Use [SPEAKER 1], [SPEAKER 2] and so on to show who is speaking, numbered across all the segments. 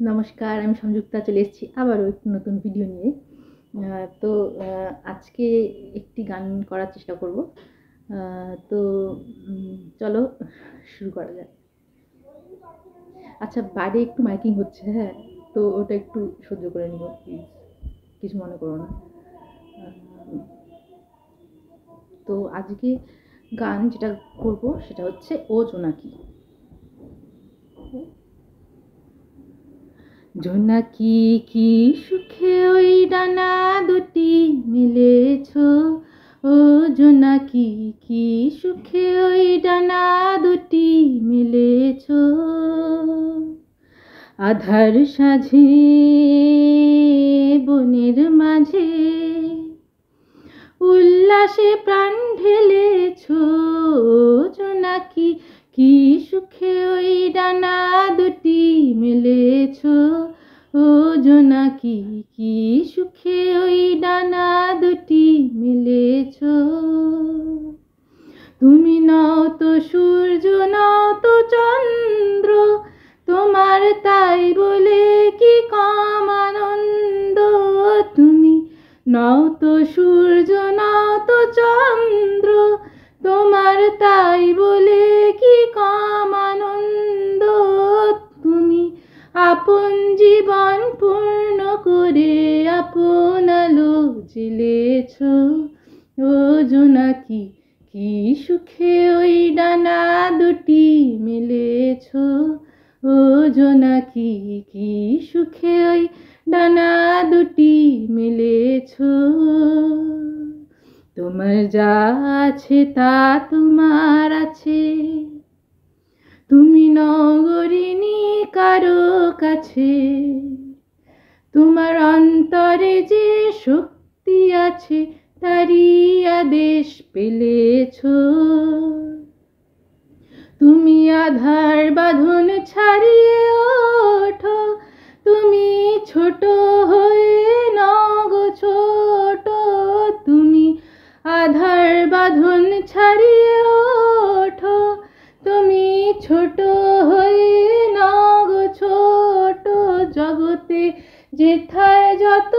[SPEAKER 1] নমস্কার, আমি সংযুক্তা চলে এসেছি আবারও একটি নতুন ভিডিও নিয়ে। তো আজকে একটি গান করার চেষ্টা করব। তো চলো শুরু করা যাক। আচ্ছা, বাইরে একটু মাইকিং হচ্ছে, হ্যাঁ, তো ওটা একটু সহ্য করে নিও প্লিজ, কিছু মনে করো না। তো আজকে গান যেটা করব সেটা হচ্ছে ও জোনাকি। জোনাকি কি সুখে ওই ডানা দুটি মেলেছ, ও জোনাকি কি সুখে ওই ডানা দুটি মেলেছ। আধার সাঝে বনের মাঝে উল্লাসে প্রাণ ঢেলেছ, জোনাকি কি সুখে ওই ডানা দুটি মেলেছ, ও জোনাকি কি সুখে ওই ডানা দুটি মেলেছ। তুমি নও তো সূর্য, নও তো চন্দ্র, তোমার তাই বলে কি কম আনন্দ। তুমি নও তো সূর্য, নও তো চন্দ্র, তোমার তাই বলে কি কম আনন্দ। তুমি আপন জীবন পূর্ণ করে আপন আলো জ্বেলেছ, ও জোনাকি কি সুখে ওই ডানা দুটি মেলেছ, ও জোনাকি কি সুখে ওই ডানা দুটি মেলেছ। তোমার যা আছে তা তোমার আছে, তুমি নগরিনী কারো কাছে। তোমার অন্তরে যে শক্তি আছে তারই আদেশ পেলেছ। তুমি আধার বাঁধন ছাড়িয়ে ওঠো, তুমি ছোট হয়ে নগো ছোট। তুমি আধার বাঁধন ছাড়িয়ে ওঠো, তুমি ছোট হয়ে নগো ছোট। জগতে যেথায় যত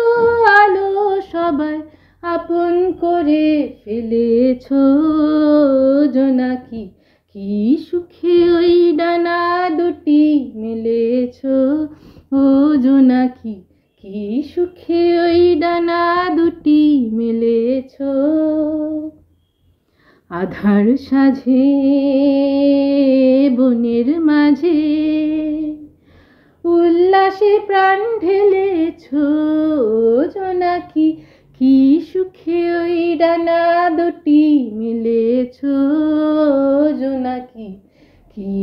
[SPEAKER 1] আলো সবাই আপন করে ফেলেছ, জোনাকি কি সুখে ওই ডানা দুটি মেলেছ, ও জোনাকি কি সুখে ওই ডানা দুটি মেলেছ। আধার সাঝে বনের মাঝে উল্লাসে প্রাণ ঢেলেছ, জোনাকি কি সুখে ওই ডানা দুটি মেলেছ, জোনাকি কি